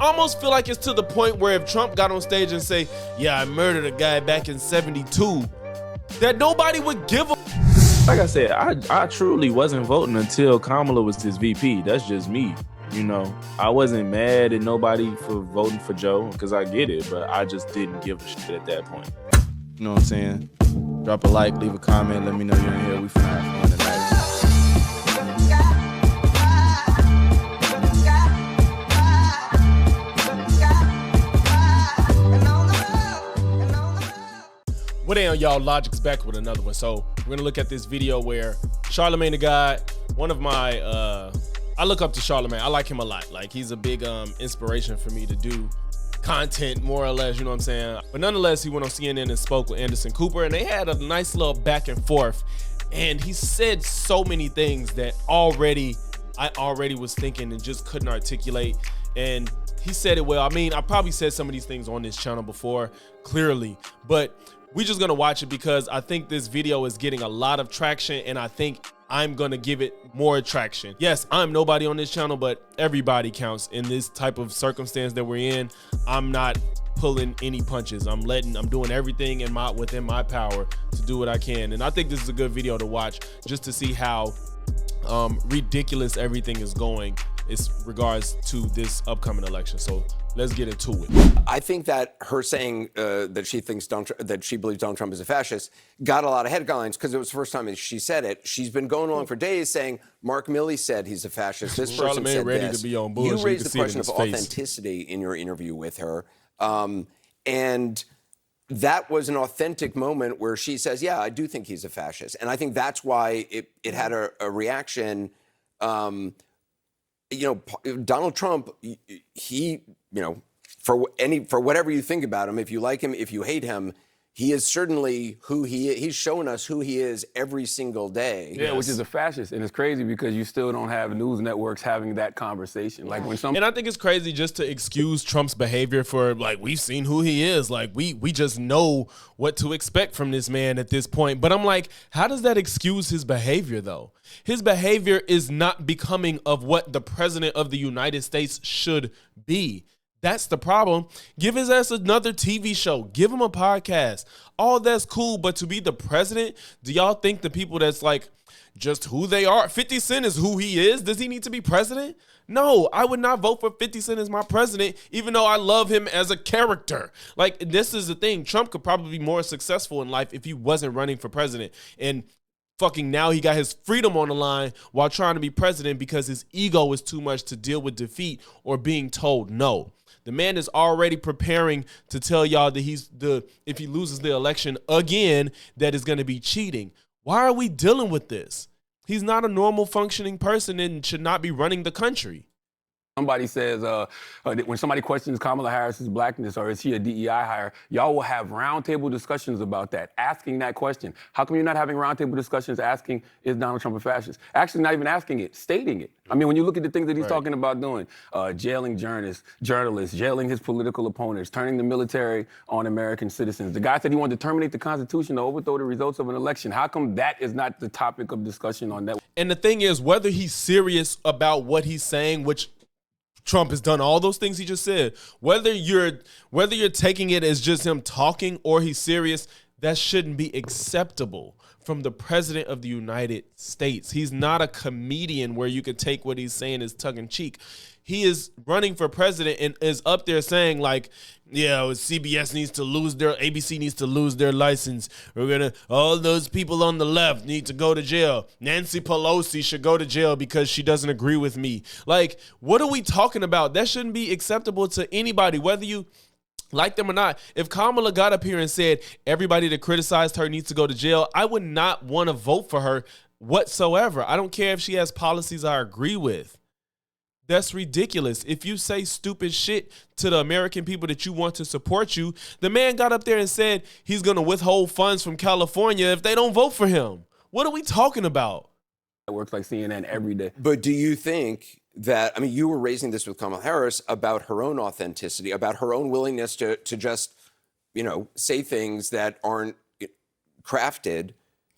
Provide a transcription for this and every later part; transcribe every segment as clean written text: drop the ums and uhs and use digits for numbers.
I almost feel like it's to the point where if Trump got on stage and say, yeah, I murdered a guy back in 72, that nobody would give a... Like I said, I truly wasn't voting until Kamala was his VP. That's just me. You know, I wasn't mad at nobody for voting for Joe because I get it, but I just didn't give a shit at that point. You know what I'm saying? Drop a like, leave a comment, let me know you're in here. We finna have fun tonight. What down, y'all? Logic's back with another one. So we're gonna look at this video where Charlamagne the God, one of my, I look up to Charlamagne. I like him a lot. Like, he's a big inspiration for me to do content, more or less, you know what I'm saying? But nonetheless, he went on CNN and spoke with Anderson Cooper, and they had a nice little back and forth. And he said so many things that I already was thinking and just couldn't articulate. And he said it well. I mean, I probably said some of these things on this channel before, clearly, but we're just gonna watch it because I think this video is getting a lot of traction, and I think I'm gonna give it more traction. Yes, I'm nobody on this channel, but everybody counts in this type of circumstance that we're in. I'm not pulling any punches. I'm doing everything within my power to do what I can. And I think this is a good video to watch just to see how ridiculous everything is going in regards to this upcoming election. So let's get into it. I think that her saying that she believes Donald Trump is a fascist got a lot of headlines because it was the first time she said it. She's been going along for days saying Mark Milley said he's a fascist. This person said ready this. To be on bullshit. You raised the question of authenticity in your interview with her, and that was an authentic moment where she says, "Yeah, I do think he's a fascist," and I think that's why it had a reaction. You know, Donald Trump, he, you know, for whatever you think about him, if you like him, if you hate him, he is certainly who he is. He's showing us who he is every single day. Yeah, yes. Which is a fascist. And it's crazy because you still don't have news networks having that conversation. Like when And I think it's crazy just to excuse Trump's behavior for, like, we've seen who he is. Like, we just know what to expect from this man at this point. But I'm like, how does that excuse his behavior, though? His behavior is not becoming of what the president of the United States should be. That's the problem. Give his ass another TV show. Give him a podcast. All that's cool, but to be the president, do y'all think the people that's like just who they are? 50 Cent is who he is. Does he need to be president? No, I would not vote for 50 Cent as my president, even though I love him as a character. Like, this is the thing. Trump could probably be more successful in life if he wasn't running for president. And fucking now he got his freedom on the line while trying to be president because his ego is too much to deal with defeat or being told no. The man is already preparing to tell y'all that if he loses the election again, that is going to be cheating. Why are we dealing with this? He's not a normal functioning person and should not be running the country. Somebody says, when somebody questions Kamala Harris's blackness or is he a DEI hire, y'all will have roundtable discussions about that, asking that question. How come you're not having roundtable discussions asking, is Donald Trump a fascist? Actually, not even asking it, stating it. I mean, when you look at the things that he's talking about doing, jailing journalists, jailing his political opponents, turning the military on American citizens. The guy said he wanted to terminate the Constitution to overthrow the results of an election. How come that is not the topic of discussion on that? And the thing is, whether he's serious about what he's saying, which Trump has done all those things he just said, whether you're taking it as just him talking or he's serious, that shouldn't be acceptable from the president of the United States. He's not a comedian where you could take what he's saying as tongue-in-cheek. He is running for president and is up there saying, like, yeah, CBS needs to lose ABC needs to lose their license. All those people on the left need to go to jail. Nancy Pelosi should go to jail because she doesn't agree with me. Like, what are we talking about? That shouldn't be acceptable to anybody, whether you like them or not. If Kamala got up here and said everybody that criticized her needs to go to jail, I would not want to vote for her whatsoever. I don't care if she has policies I agree with. That's ridiculous. If you say stupid shit to the American people that you want to support you, the man got up there and said he's going to withhold funds from California if they don't vote for him. What are we talking about? It works like CNN every day. But do you think that, I mean, you were raising this with Kamala Harris about her own authenticity, about her own willingness to just, you know, say things that aren't crafted.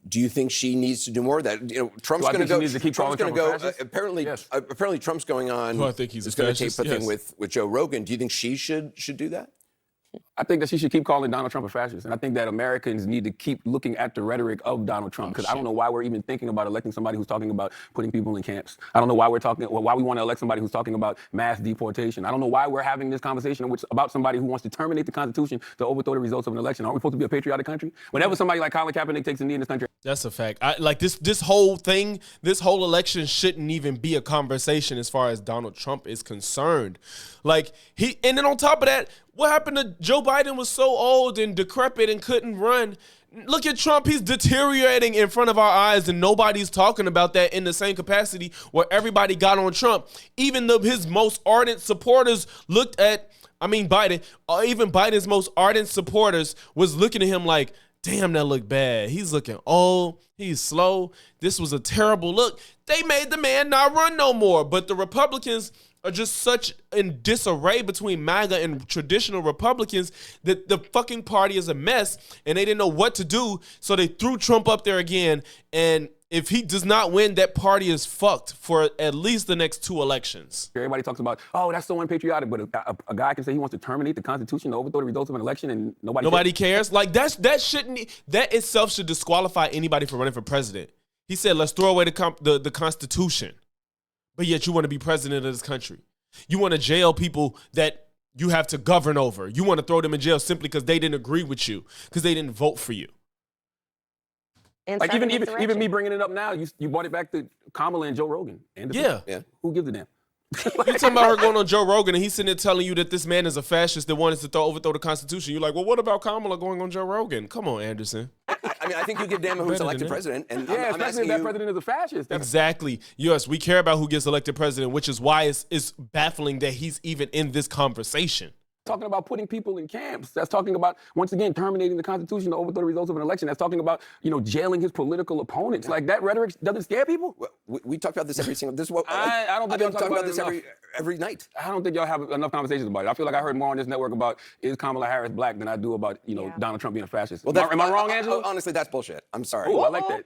Do you think she needs to do more of that? Trump's Do I going to think she go. needs to keep Trump's calling going to Trump go. a fascist? Apparently, Yes. apparently, Trump's going on. Well, I think he's a going to tape fascist, a thing yes. with Joe Rogan. Do you think she should do that? I think that she should keep calling Donald Trump a fascist. And I think that Americans need to keep looking at the rhetoric of Donald Trump. Because I don't know why we're even thinking about electing somebody who's talking about putting people in camps. I don't know why why we want to elect somebody who's talking about mass deportation. I don't know why we're having this conversation about somebody who wants to terminate the Constitution to overthrow the results of an election. Aren't we supposed to be a patriotic country? Whenever somebody like Colin Kaepernick takes a knee in this country, That's a fact. Like this whole thing, this whole election shouldn't even be a conversation as far as Donald Trump is concerned. Like and then on top of that, what happened to Joe Biden was so old and decrepit and couldn't run. Look at Trump. He's deteriorating in front of our eyes, and nobody's talking about that in the same capacity where everybody got on Trump. Even though his most ardent supporters looked at, Biden, even Biden's most ardent supporters was looking at him like, damn, that looked bad. He's looking old. He's slow. This was a terrible look. They made the man not run no more. But the Republicans are just such in disarray between MAGA and traditional Republicans that the fucking party is a mess and they didn't know what to do. So they threw Trump up there again. And if he does not win, that party is fucked for at least the next 2 elections. everybody talks about, oh, that's so unpatriotic. But a guy can say he wants to terminate the Constitution to overthrow the results of an election and nobody cares. Like that itself should disqualify anybody from running for president. He said, let's throw away the Constitution. But yet you want to be president of this country. You want to jail people that you have to govern over. You want to throw them in jail simply because they didn't agree with you, because they didn't vote for you. Like even me bringing it up now, you brought it back to Kamala and Joe Rogan. Yeah. Who gives a damn? You talking about her going on Joe Rogan and he's sitting there telling you that this man is a fascist that wanted to overthrow the Constitution. You're like, well, what about Kamala going on Joe Rogan? Come on, Anderson. I think you give a damn who's elected president. And Yeah, I'm especially asking if that you, president is a fascist. Exactly. Yes, we care about who gets elected president, which is why it's baffling that he's even in this conversation. Talking about putting people in camps. That's talking about, once again, terminating the Constitution to overthrow the results of an election. That's talking about, jailing his political opponents. Like, that rhetoric doesn't scare people? we talk about this every single. This is what I don't think I'm y'all talking talk about this about every night. I don't think y'all have enough conversations about it. I feel like I heard more on this network about is Kamala Harris black than I do about, Donald Trump being a fascist. Well, am I wrong, Angela? Honestly, that's bullshit. I'm sorry. Oh, I like that.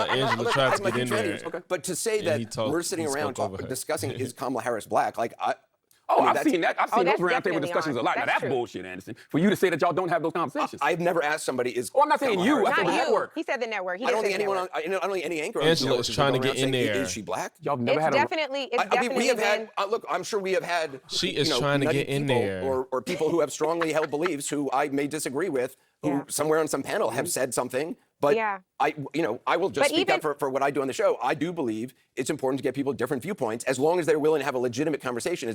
Angela tried to get in there. But to say that we're sitting around discussing is Kamala Harris black, like I've seen that. I've seen those that's roundtable definitely discussions on. a lot. Now That's that's true. bullshit, Anderson. For you to say that y'all don't have those conversations. I've never asked somebody is. I'm not saying you. I said Not the you. network. He said the network. He I don't didn't think say the anyone. network. I don't think any anchor. Angela was trying to get in there. Is she black? Y'all never It's had definitely, we have been. had. Look, I'm sure we have had. She is trying to nutty get in people there. or people who have strongly held beliefs who I may disagree with, who somewhere on some panel have said something. But Yeah. I will just But speak even- up for what I do on the show. I do believe it's important to get people different viewpoints as long as they're willing to have a legitimate conversation.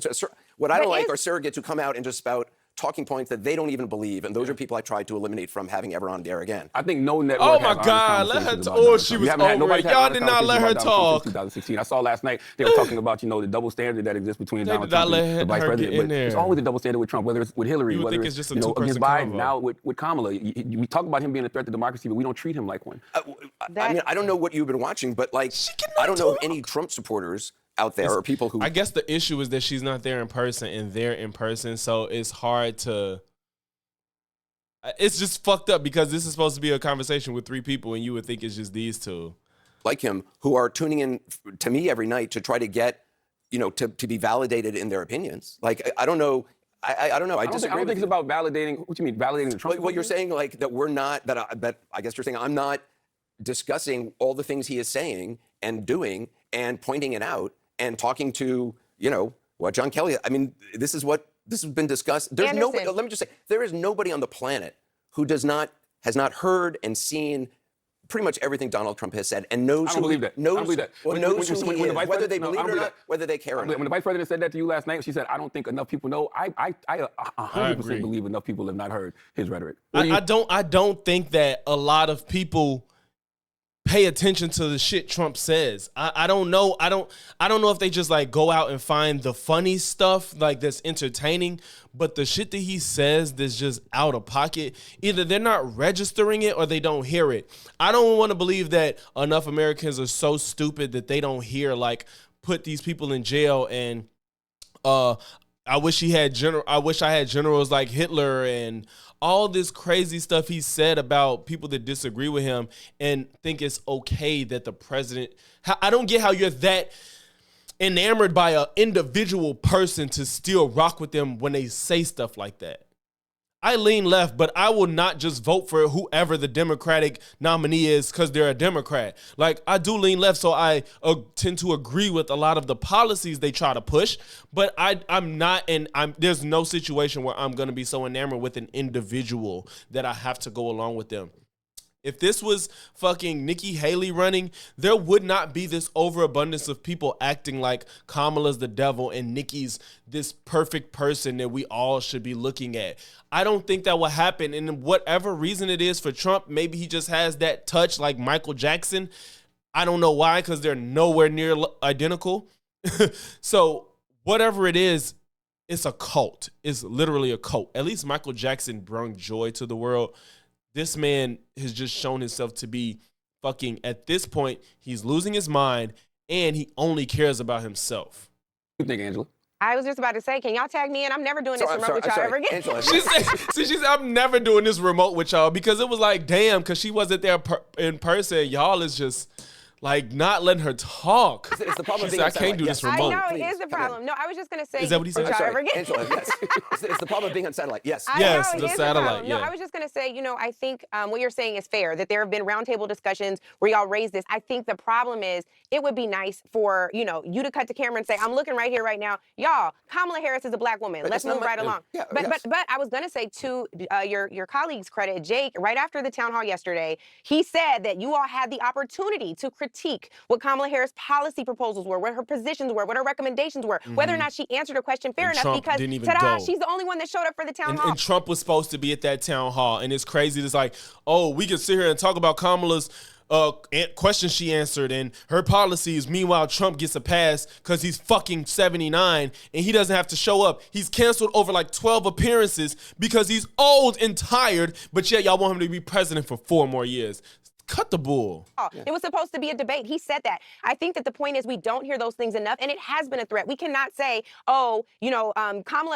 What I don't like are surrogates who come out and just spout talking points that they don't even believe, and those are people I tried to eliminate from having ever on air again. I think no network. Oh has my honest God, let her conversations talk. about Oh, Donald she Trump. was We haven't had- over nobody's it. had Y'all honest did not let her conversations about Donald Trump talk. since 2016. I saw last night they were talking about the double standard that exists between They Donald did not Trump let and the vice her get president. in But it's there. always a double standard with Trump, whether it's with Hillary, You would whether think it's it's just a against two-person Biden, convo. now with Kamala. We talk about him being a threat to democracy, but we don't treat him like one. I mean, I don't know what you've been watching, but like, I don't know of any Trump supporters out there or people who. I guess the issue is that she's not there in person and they're in person, so it's hard to. It's just fucked up because this is supposed to be a conversation with 3 people, and you would think it's just these 2. like him who are tuning in to me every night to try to get, to be validated in their opinions. Like, I don't know. I don't know. I disagree. I don't think it's about validating. What you mean, validating the Trump? What you're saying, like that we're not. That I guess you're saying I'm not discussing all the things he is saying and doing and pointing it out and talking to what John Kelly. I mean, this has been discussed. There's nobody. Anderson. Let me just say, there is nobody on the planet who has not heard and seen pretty much everything Donald Trump has said and knows I don't who believe that. knows, I don't believe that. well, When- knows when- who when- he when the is, vice whether they president- believe no, I it or don't not, believe that. whether they care or not. When the vice president said that to you last night, she said, "I don't think enough people know." I 100% agree. believe enough people have not heard his rhetoric. I don't think that a lot of people pay attention to the shit Trump says. I don't know. I don't know if they just like go out and find the funny stuff like that's entertaining, but the shit that he says that's just out of pocket, either they're not registering it or they don't hear it. I don't want to believe that enough Americans are so stupid that they don't hear like put these people in jail and I wish I had generals like Hitler and all this crazy stuff he said about people that disagree with him and think it's okay that the president. I don't get how you're that enamored by an individual person to still rock with them when they say stuff like that. I lean left, but I will not just vote for whoever the Democratic nominee is because they're a Democrat. Like, I do lean left, so I tend to agree with a lot of the policies they try to push, but I'm not, and there's no situation where I'm going to be so enamored with an individual that I have to go along with them. If this was fucking Nikki Haley running, there would not be this overabundance of people acting like Kamala's the devil and Nikki's this perfect person that we all should be looking at. I don't think that will happen. And whatever reason it is for Trump, maybe he just has that touch like Michael Jackson. I don't know why, because they're nowhere near identical. So whatever it is, it's a cult. It's literally a cult. At least Michael Jackson brought joy to the world. This man has just shown himself to be fucking, at this point, he's losing his mind and he only cares about himself. What do you think, Angela? I was just about to say, can y'all tag me in? I'm never doing this remote with y'all ever again. Angela, She said, I'm never doing this remote with y'all, because it was like, damn, because she wasn't there in person. Y'all is just like not letting her talk. It's the problem. She said, I can't do this remote. I know, it is the problem. No, I was just going to say, is that what he said? y'all ever again? Angela, yes. It's the problem of being on satellite. Yes. Yes, I know, the it is satellite. problem. No, Yeah. I was just going to say, I think what you're saying is fair, that there have been roundtable discussions where y'all raised this. I think the problem is it would be nice for, you to cut the camera and say, I'm looking right here right now. Y'all, Kamala Harris is a black woman. Let's move right along. Yeah, but yes. but I was going to say, to your colleague's credit, Jake, right after the town hall yesterday, he said that you all had the opportunity to critique what Kamala Harris' policy proposals were, what her positions were, what her recommendations were, whether or not she answered her question fair And enough, Trump because didn't even ta-da, go. she's the only one that showed up for the town hall. And Trump was supposed to be at that town hall, and it's crazy. It's like, oh, we can sit here and talk about Kamala's questions she answered and her policies. Meanwhile, Trump gets a pass because he's fucking 79 and he doesn't have to show up. He's canceled over like 12 appearances because he's old and tired, but yet y'all want him to be president for 4 more years. Cut the bull. It was supposed to be a debate. He said that. I think that the point is we don't hear those things enough, and it has been a threat. We cannot say, Kamala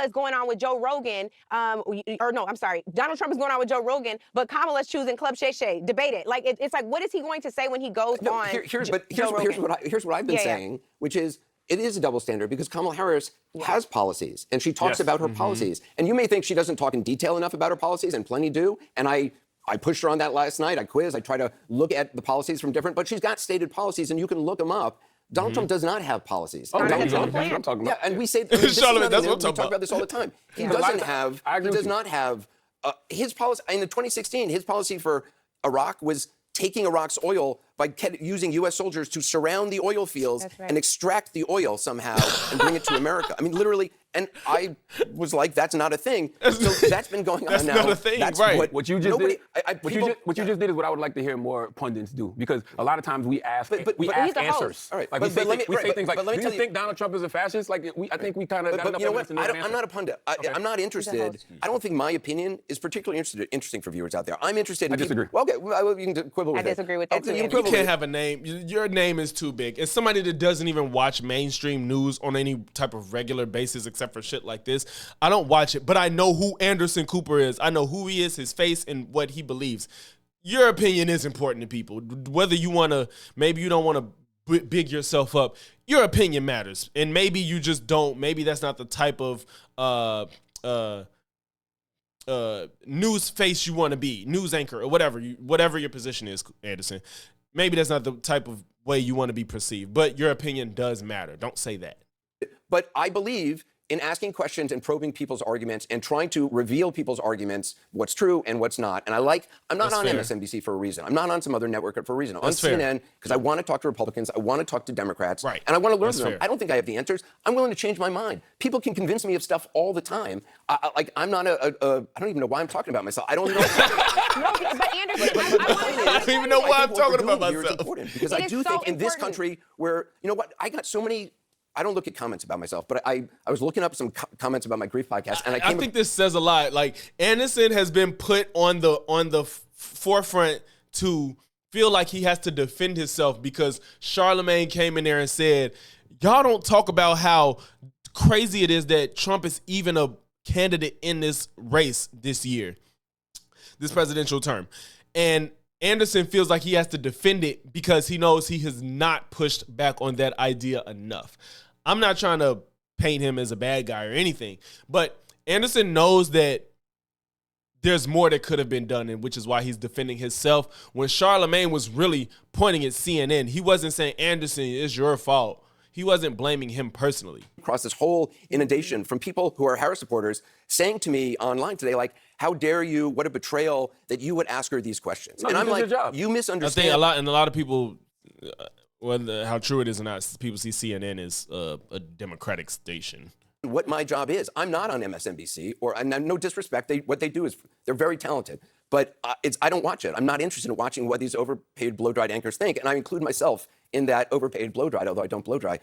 is going on with Joe Rogan, Donald Trump is going on with Joe Rogan, but Kamala's choosing Club Shay Shay. Debate it. Like, it's like, what is he going to say when he goes on Here's Joe Rogan? what I've been saying, which is, it is a double standard because Kamala Harris has policies and she talks about her policies. And you may think she doesn't talk in detail enough about her policies, and plenty do. And I pushed her on that last night. I quizzed. I try to look at the policies from different, but she's got stated policies, and you can look them up. Donald Trump does not have policies. Oh, that's Donald the Trump. plan. I'm talking about. Yeah, and we say Charlamagne, that's what I'm talking we talk about. about this all the time. He Yeah. doesn't have. I agree He with does you. not have his policy in the 2016. His policy for Iraq was taking Iraq's oil by using U.S. soldiers to surround the oil fields That's right. and extract the oil somehow and bring it to America. I mean, literally. And I was like, that's not a thing. So that's been going That's on now. not a thing, right. What you just nobody, did, what you just did is what I would like to hear more pundits do, because a lot of times we ask he's the answers. host. All right, Like but we say let me- things like, but let me do tell you you- think Donald Trump is a fascist? Like I think we kind of got But enough you know what? evidence to know the I'm answer. not a pundit. I'm not interested. I don't think my opinion is particularly interesting for viewers out there. I'm interested in I disagree. Well, okay, you can quibble with I it. disagree with that too, Okay, you Andrew. You quibble can't with it. have a name. Your name is too big. As somebody that doesn't even watch mainstream news on any type of regular basis except for shit like this, I don't watch it, but I know who Anderson Cooper is. I know who he is, his face, and what he believes. Your opinion is important to people. Whether you want to, maybe you don't want to big yourself up, your opinion matters. And maybe you just don't, maybe that's not the type of news face you want to be, news anchor or whatever your position is, Anderson. Maybe that's not the type of way you want to be perceived, but your opinion does matter. Don't say that. But I believe in asking questions and probing people's arguments and trying to reveal people's arguments, what's true and what's not. And I'm not That's on fair. MSNBC for a reason. I'm not on some other network for a reason. I'm on That's fair. CNN because I want to talk to Republicans. I want to talk to Democrats. Right. And I want to learn That's from them. fair. I don't think I have the answers. I'm willing to change my mind. People can convince me of stuff all the time. I'm not I don't even know why I'm talking about myself. I don't know. No, but Anderson, I don't even know why I'm talking about Here is myself. important because It I is do so think in this important. country where, you know what, I got so many, I don't look at comments about myself, but I was looking up some comments about my grief podcast, and I think this says a lot. Like, Anderson has been put on the forefront to feel like he has to defend himself because Charlamagne came in there and said, y'all don't talk about how crazy it is that Trump is even a candidate in this race this year, this presidential term. And Anderson feels like he has to defend it because he knows he has not pushed back on that idea enough. I'm not trying to paint him as a bad guy or anything, but Anderson knows that there's more that could have been done, and which is why he's defending himself. When Charlamagne was really pointing at CNN, he wasn't saying, Anderson, it's your fault. He wasn't blaming him personally. Across this whole inundation from people who are Harris supporters saying to me online today, like, how dare you, what a betrayal that you would ask her these questions. No, and you I'm did like, your job. you I misunderstand. think a lot of people, whether how true it is or not, people see CNN as a Democratic station. What my job is. I'm not on MSNBC, and no disrespect. What they do is they're very talented, but I don't watch it. I'm not interested in watching what these overpaid blow-dried anchors think, and I include myself in that overpaid blow-dried, although I don't blow-dry.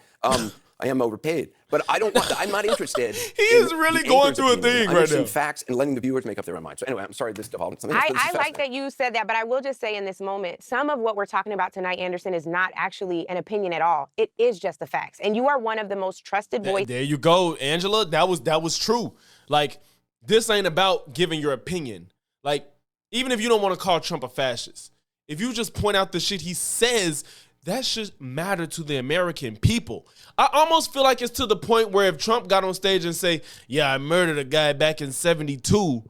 I am overpaid, but I don't want. I'm not interested. He is really going through a thing I'm right interested now. in facts and letting the viewers make up their own mind. So anyway, I'm sorry this devolved into something else, but this I is like fascinating. that you said that, but I will just say in this moment, some of what we're talking about tonight, Anderson, is not actually an opinion at all. It is just the facts. And you are one of the most trusted voices. There you go, Angela. That was true. Like, this ain't about giving your opinion. Like, even if you don't want to call Trump a fascist, if you just point out the shit he says, that should matter to the American people. I almost feel like it's to the point where if Trump got on stage and say, yeah, I murdered a guy back in 72,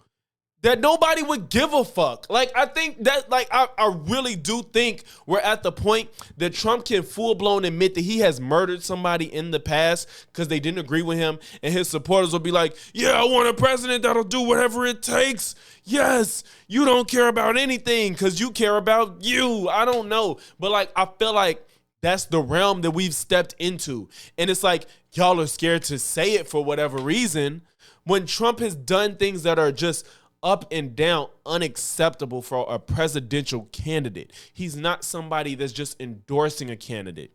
that nobody would give a fuck. Like, I think that, like, I really do think we're at the point that Trump can full-blown admit that he has murdered somebody in the past because they didn't agree with him, and his supporters will be like, yeah, I want a president that'll do whatever it takes. Yes, you don't care about anything because you care about you. I don't know. But, like, I feel like that's the realm that we've stepped into. And it's like, y'all are scared to say it for whatever reason. When Trump has done things that are just up and down unacceptable for a presidential candidate. He's not somebody that's just endorsing a candidate.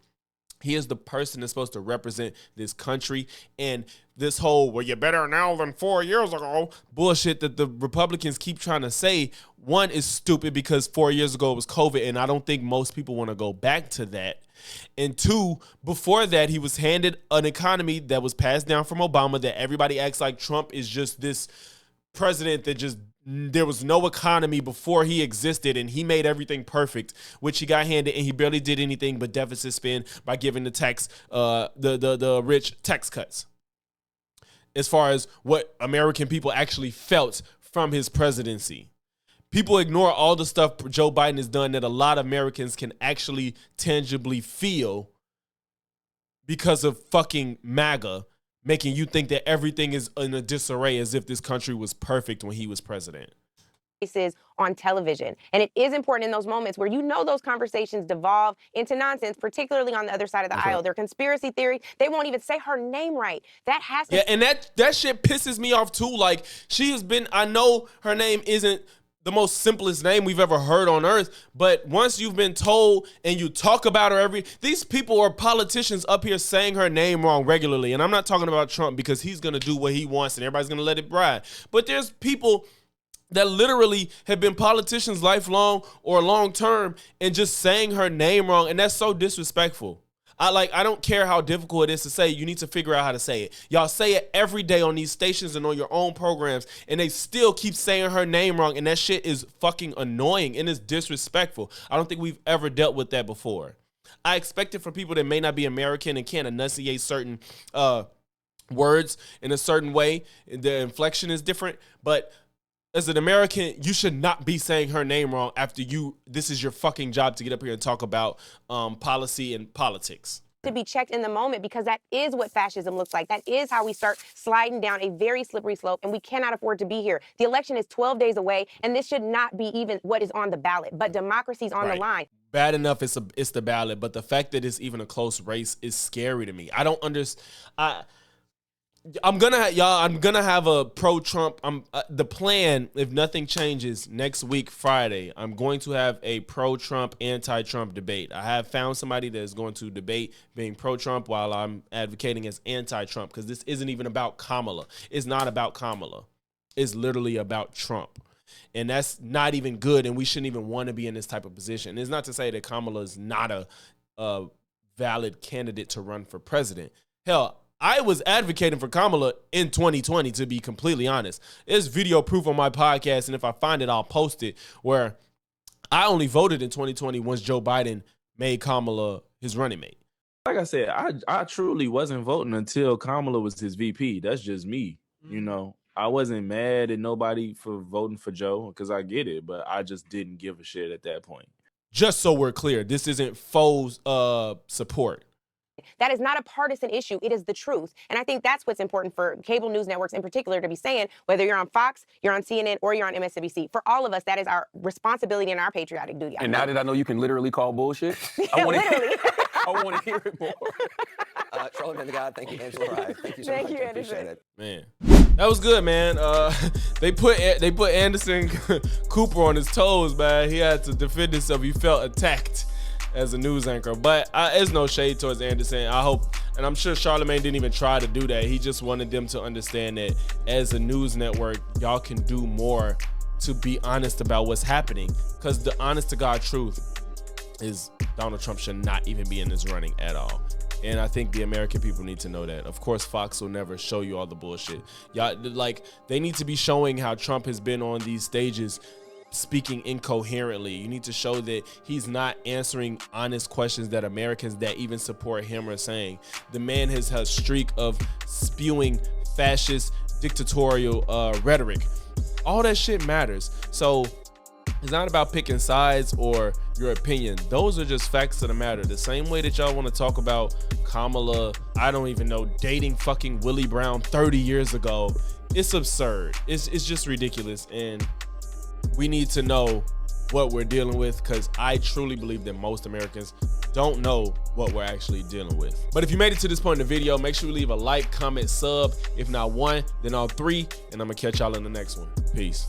He is the person that's supposed to represent this country, and this whole, well, you're better now than 4 years ago, bullshit that the Republicans keep trying to say, one, is stupid because 4 years ago it was COVID, and I don't think most people want to go back to that. And two, before that, he was handed an economy that was passed down from Obama that everybody acts like Trump is just this president that just, there was no economy before he existed and he made everything perfect, which he got handed, and he barely did anything but deficit spend by giving the tax, the rich tax cuts. As far as what American people actually felt from his presidency. People ignore all the stuff Joe Biden has done that a lot of Americans can actually tangibly feel because of fucking MAGA, making you think that everything is in a disarray as if this country was perfect when he was president. On television. And it is important in those moments where you know those conversations devolve into nonsense, particularly on the other side of the aisle. They're conspiracy theory. They won't even say her name right. That has to. Yeah, and that shit pisses me off too. Like, she has been, I know her name isn't the most simplest name we've ever heard on earth, but once you've been told and you talk about her these people are politicians up here saying her name wrong regularly. And I'm not talking about Trump because he's going to do what he wants and everybody's going to let it ride. But there's people that literally have been politicians lifelong or long term and just saying her name wrong. And that's so disrespectful. I don't care how difficult it is to say. You need to figure out how to say it. Y'all say it every day on these stations and on your own programs, and they still keep saying her name wrong, and that shit is fucking annoying and it's disrespectful. I don't think we've ever dealt with that before. I expect it from people that may not be American and can't enunciate certain words in a certain way. The inflection is different, but as an American, you should not be saying her name wrong after this is your fucking job to get up here and talk about policy and politics. To be checked in the moment, because that is what fascism looks like. That is how we start sliding down a very slippery slope, and we cannot afford to be here. The election is 12 days away, and this should not be even what is on the ballot, but democracy's on the line. Bad enough it's the ballot, but the fact that it's even a close race is scary to me. I don't understand. I'm gonna have a pro-Trump. The plan, if nothing changes, next week Friday, I'm going to have a pro-Trump, anti-Trump debate. I have found somebody that is going to debate being pro-Trump while I'm advocating as anti-Trump, because this isn't even about Kamala. It's not about Kamala. It's literally about Trump. And that's not even good, and we shouldn't even want to be in this type of position. It's not to say that Kamala is not a valid candidate to run for president. Hell, I was advocating for Kamala in 2020, to be completely honest. There's video proof on my podcast, and if I find it, I'll post it, where I only voted in 2020 once Joe Biden made Kamala his running mate. Like I said, I truly wasn't voting until Kamala was his VP. That's just me. You know, I wasn't mad at nobody for voting for Joe because I get it, but I just didn't give a shit at that point. Just so we're clear, this isn't faux support. That is not a partisan issue. It is the truth. And I think that's what's important for cable news networks in particular to be saying, whether you're on Fox, you're on CNN, or you're on MSNBC. For all of us, that is our responsibility and our patriotic duty. And now that I know you can literally call bullshit, Literally. I want to hear it more. Charlamagne the God, thank you, Angela Rye. Thank you so much. Thank you, I appreciate Anderson. it. Man, that was good, man. They put Anderson Cooper on his toes, man. He had to defend himself. He felt attacked as a news anchor, but there's no shade towards Anderson. I hope, and I'm sure Charlamagne didn't even try to do that. He just wanted them to understand that as a news network, y'all can do more to be honest about what's happening, because the honest to God truth is Donald Trump should not even be in this running at all. And I think the American people need to know that. Of course, Fox will never show you all the bullshit. Y'all, like, they need to be showing how Trump has been on these stages speaking incoherently. You need to show that he's not answering honest questions that Americans that even support him are saying. The man has a streak of spewing fascist, dictatorial rhetoric. All that shit matters. So it's not about picking sides or your opinion. Those are just facts of the matter. The same way that y'all want to talk about Kamala, I don't even know, dating fucking Willie Brown 30 years ago. It's absurd. It's just ridiculous. And we need to know what we're dealing with, because I truly believe that most Americans don't know what we're actually dealing with. But if you made it to this point in the video, make sure you leave a like, comment, sub. If not one, then all three. And I'm going to catch y'all in the next one. Peace.